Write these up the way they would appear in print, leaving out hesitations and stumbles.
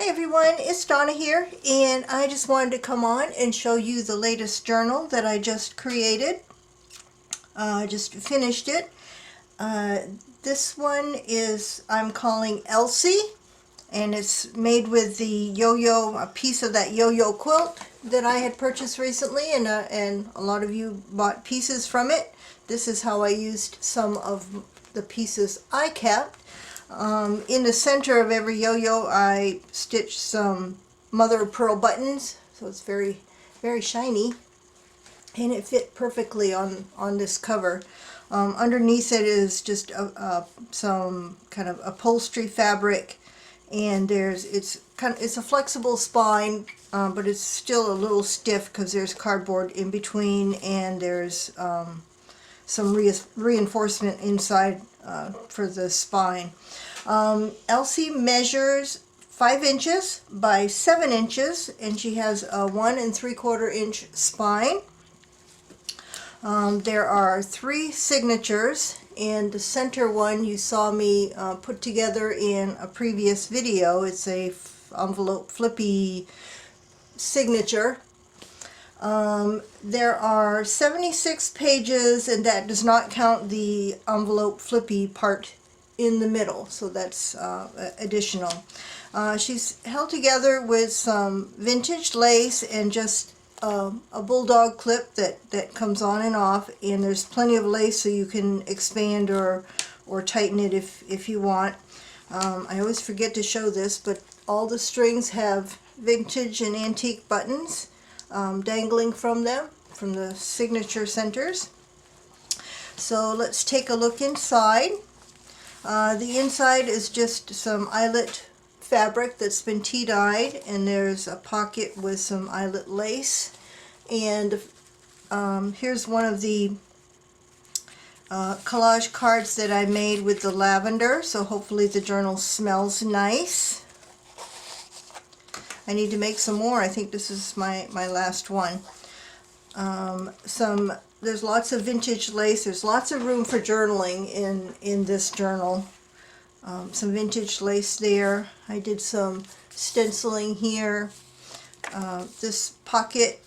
everyone, it's Donna here, and I just wanted to come on and show you the latest journal that I just created. Just finished it. This one is, I'm calling Elsie, and it's made with the yo-yo, a piece of that yo-yo quilt that I had purchased recently, and a lot of you bought pieces from it. This is how I used some of the pieces I kept. In the center of every yo-yo I stitched some mother of pearl buttons, so it's very, very shiny, and it fit perfectly on this cover. Underneath it is just some kind of upholstery fabric, and it's a flexible spine, but it's still a little stiff because there's cardboard in between, and there's some reinforcement inside for the spine. Elsie measures 5 inches by 7 inches, and she has a 1 3/4 inch spine. There are 3 signatures, and the center one you saw me put together in a previous video. It's a envelope flippy signature. There are 76 pages, and that does not count the envelope flippy part in the middle, so that's additional. She's held together with some vintage lace and just a bulldog clip that comes on and off, and there's plenty of lace so you can expand or tighten it if you want. I always forget to show this, but all the strings have vintage and antique buttons dangling from them, from the signature centers. So let's take a look inside. The inside is just some eyelet fabric that's been tea-dyed, and there's a pocket with some eyelet lace. And here's one of the collage cards that I made with the lavender, so hopefully the journal smells nice. I need to make some more. I think this is my last one. There's lots of vintage lace. There's lots of room for journaling in this journal. Some vintage lace there. I did some stenciling here. This pocket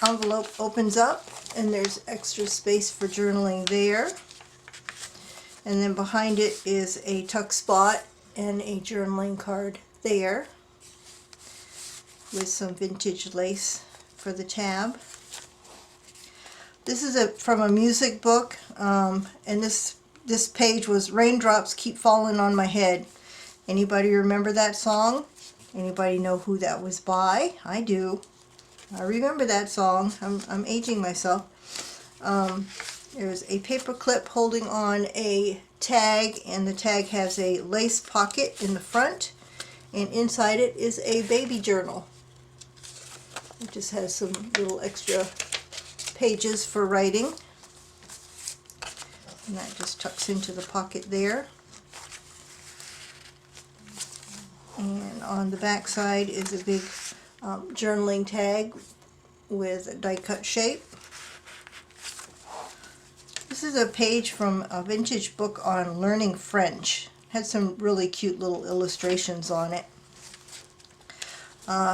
envelope opens up, and there's extra space for journaling there. And then behind it is a tuck spot and a journaling card there, with some vintage lace for the tab. This is from a music book, and this page was Raindrops Keep Falling on My Head. Anybody remember that song? Anybody know who that was by? I do. I remember that song. I'm aging myself. There's a paper clip holding on a tag, and the tag has a lace pocket in the front, and inside it is a baby journal. It just has some little extra pages for writing, and that just tucks into the pocket there. And on the back side is a big journaling tag with a die cut shape. This is a page from a vintage book on learning French. Had some really cute little illustrations on it.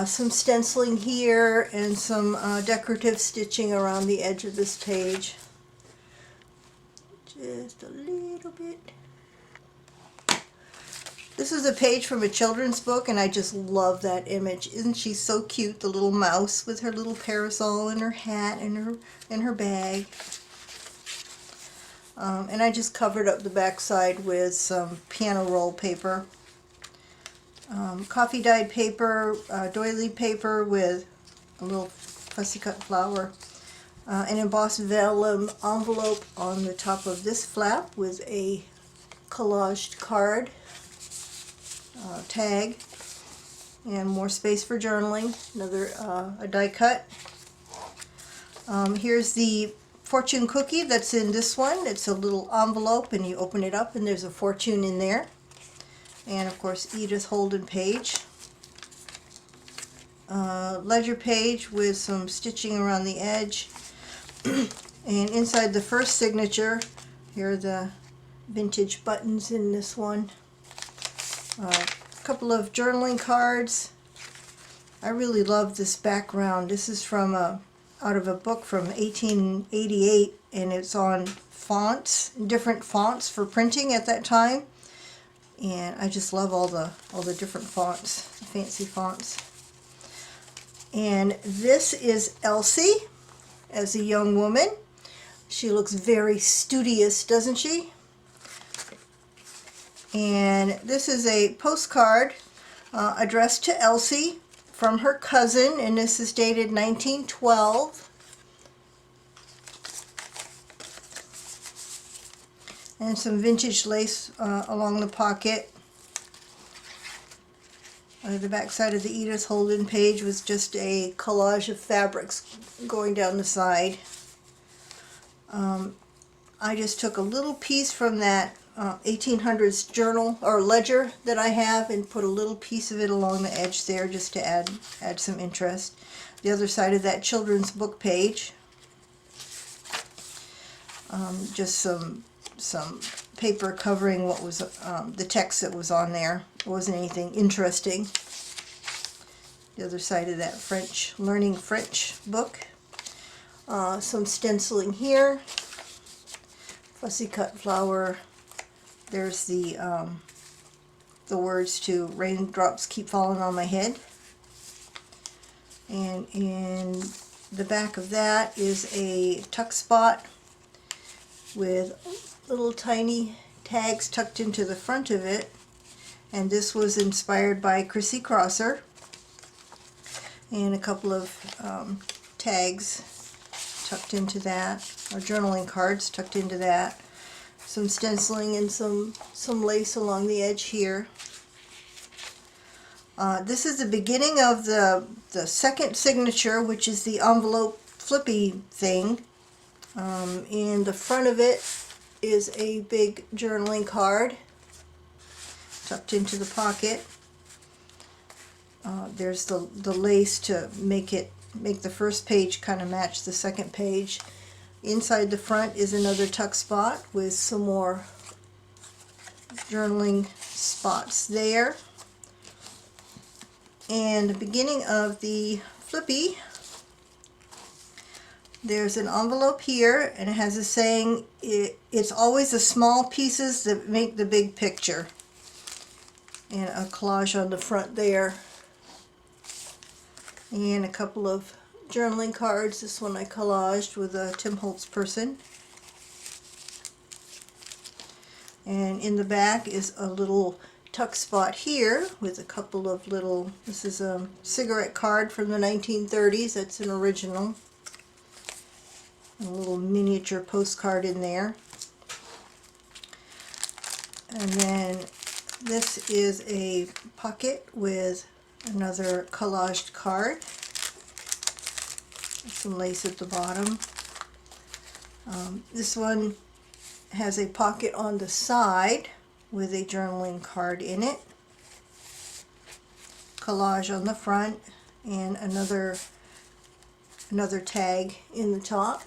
Some stenciling here, and some decorative stitching around the edge of this page. Just a little bit. This is a page from a children's book, and I just love that image. Isn't she so cute? The little mouse with her little parasol and her hat and her bag. And I just covered up the back side with some piano roll paper. Coffee dyed paper, doily paper with a little fussy cut flower, an embossed vellum envelope on the top of this flap with a collaged card, tag, and more space for journaling. Another a die cut. Here's the fortune cookie that's in this one. It's a little envelope, and you open it up and there's a fortune in there. And of course Edith Holden page. Ledger page with some stitching around the edge. And inside the first signature, here are the vintage buttons in this one. couple of journaling cards. I really love this background. This is from out of a book from 1888, and it's on fonts, different fonts for printing at that time. And I just love all the different fonts, fancy fonts. And this is Elsie as a young woman. She looks very studious, doesn't she? And this is a postcard addressed to Elsie from her cousin, and this is dated 1912. And some vintage lace along the pocket. The back side of the Edith Holden page was just a collage of fabrics going down the side. I just took a little piece from that 1800s journal or ledger that I have and put a little piece of it along the edge there just to add some interest. The other side of that children's book page, just some paper covering what was the text that was on there. It wasn't anything interesting. The other side of that learning French book. Some stenciling here. Fussy cut flower. There's the words to "Raindrops Keep Falling on My Head." And in the back of that is a tuck spot with little tiny tags tucked into the front of it, and this was inspired by Chrissy Crosser, and a couple of tags tucked into that, or journaling cards tucked into that, some stenciling and some lace along the edge here. This is the beginning of the second signature, which is the envelope flippy thing. In the front of it is a big journaling card tucked into the pocket. There's the lace to make the first page kind of match the second page. Inside the front is another tuck spot with some more journaling spots there. And the beginning of the flippy, there's an envelope here, and it has a saying, it's always the small pieces that make the big picture. And a collage on the front there. And a couple of journaling cards. This one I collaged with a Tim Holtz person. And in the back is a little tuck spot here with a couple of little, this is a cigarette card from the 1930s. That's an original. A little miniature postcard in there. And then this is a pocket with another collaged card. Some lace at the bottom. This one has a pocket on the side with a journaling card in it. Collage on the front, and another tag in the top.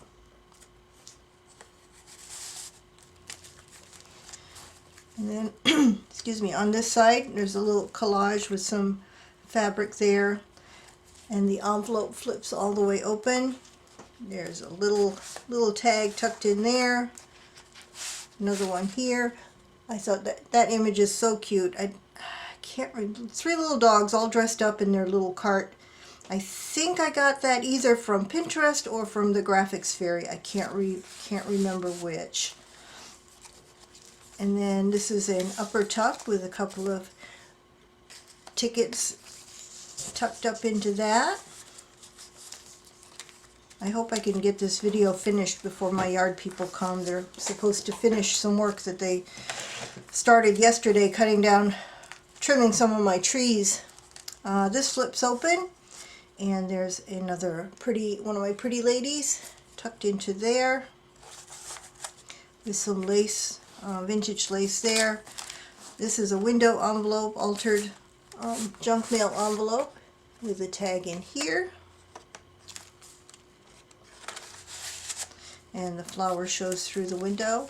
And then, excuse me, on this side there's a little collage with some fabric there, and the envelope flips all the way open. There's a little tag tucked in there. Another one here. I thought that image is so cute. I can't remember. 3 little dogs all dressed up in their little cart. I think I got that either from Pinterest or from the Graphics Fairy. I can't remember which. And then this is an upper tuck with a couple of tickets tucked up into that. I hope I can get this video finished before my yard people come. They're supposed to finish some work that they started yesterday, trimming some of my trees. This flips open, and there's another one of my pretty ladies tucked into there with some lace, vintage lace there. This is a window envelope, altered junk mail envelope with a tag in here. And the flower shows through the window.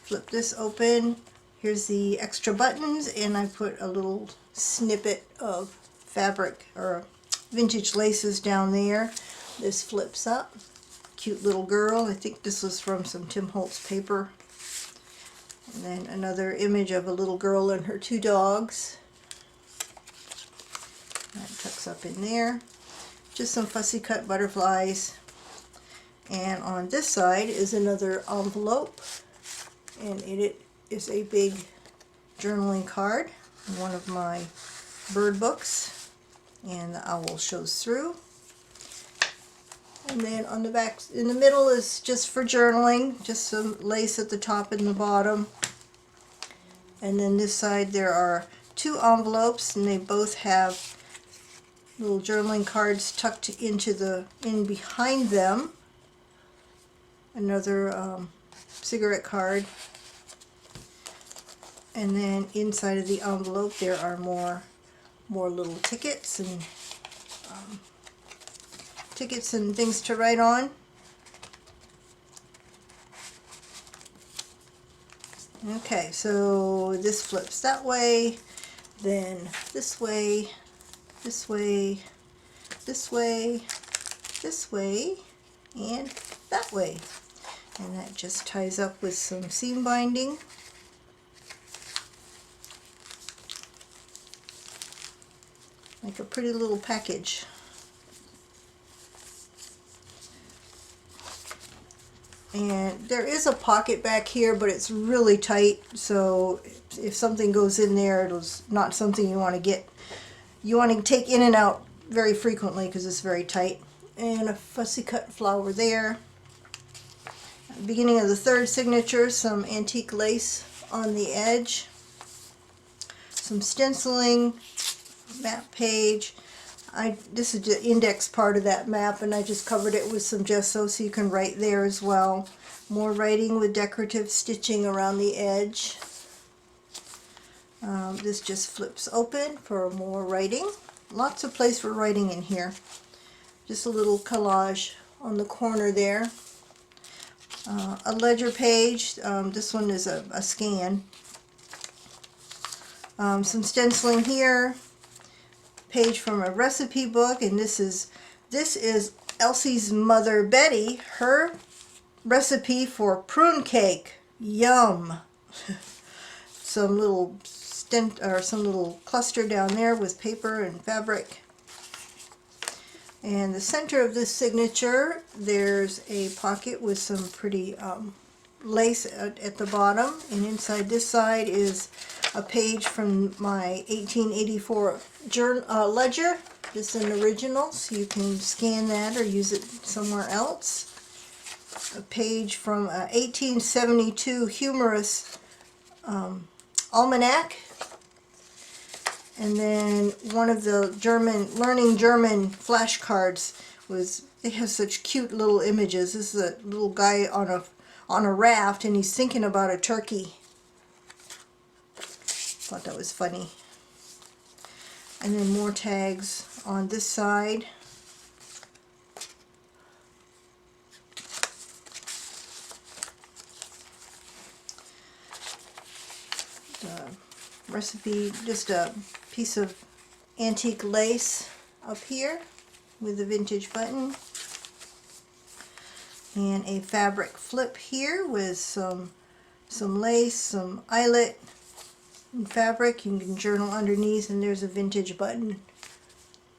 Flip this open. Here's the extra buttons, and I put a little snippet of fabric or vintage laces down there. This flips up. Cute little girl. I think this was from some Tim Holtz paper. And then another image of a little girl and her two dogs. That tucks up in there. Just some fussy cut butterflies. And on this side is another envelope, and it is a big journaling card, one of my bird books, and the owl shows through. And then on the back, in the middle, is just for journaling, just some lace at the top and the bottom. And then this side there are two envelopes, and they both have little journaling cards tucked in behind them. Another cigarette card. And then inside of the envelope there are more little tickets and things to write on. Okay, so this flips that way, then this way, this way, this way, this way, and that way. And that just ties up with some seam binding. Like a pretty little package. And there is a pocket back here, but it's really tight, so if something goes in there, it's not something you want to get. You want to take in and out very frequently because it's very tight. And a fussy cut flower there. At the beginning of the third signature, some antique lace on the edge. Some stenciling, map page. This is the index part of that map, and I just covered it with some gesso so you can write there as well. More writing with decorative stitching around the edge. This just flips open for more writing. Lots of place for writing in here. Just a little collage on the corner there. A ledger page. This one is a scan. Some stenciling here. Page from a recipe book, and this is Elsie's mother Betty, her recipe for prune cake. Yum. Some little some little cluster down there with paper and fabric. And the center of this signature, there's a pocket with some pretty lace at the bottom, and inside this side is a page from my 1884 ledger. This is an original, so you can scan that or use it somewhere else. A page from a 1872 humorous almanac. And then one of the learning German flashcards they have such cute little images. This is a little guy on a raft, and he's thinking about a turkey. Thought that was funny. And then more tags on this side. The recipe, just a piece of antique lace up here with a vintage button. And a fabric flip here with some lace, some eyelet, and fabric. You can journal underneath, and there's a vintage button,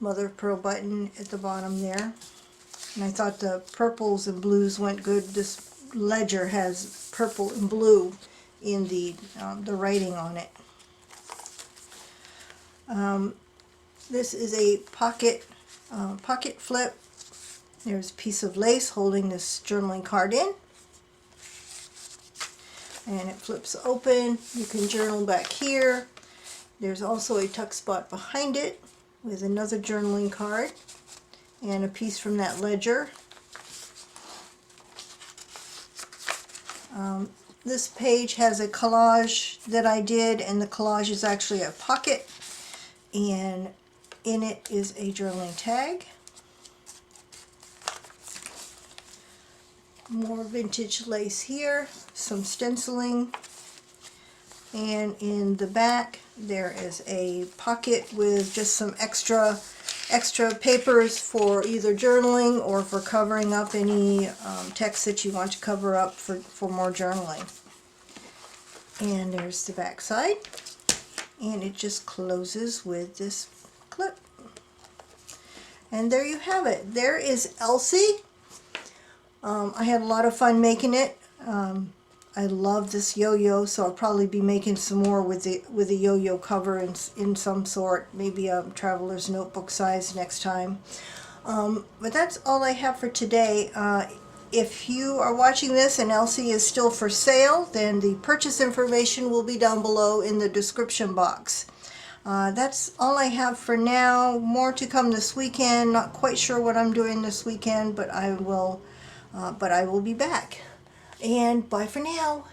mother of pearl button at the bottom there. And I thought the purples and blues went good. This ledger has purple and blue in the writing on it. This is a pocket flip. There's a piece of lace holding this journaling card in. And it flips open. You can journal back here. There's also a tuck spot behind it with another journaling card and a piece from that ledger. This page has a collage that I did, and the collage is actually a pocket, and in it is a journaling tag. More vintage lace here, some stenciling, And in the back there is a pocket with just some extra papers for either journaling or for covering up any text that you want to cover up for more journaling. And there's the back side, and it just closes with this clip. And there you have it. There is Elsie. I had a lot of fun making it. I love this yo-yo, so I'll probably be making some more with the yo-yo cover in some sort, maybe a traveler's notebook size next time. But that's all I have for today. If you are watching this and Elsie is still for sale, then the purchase information will be down below in the description box. That's all I have for now. More to come this weekend. Not quite sure what I'm doing this weekend, but I will be back. And bye for now.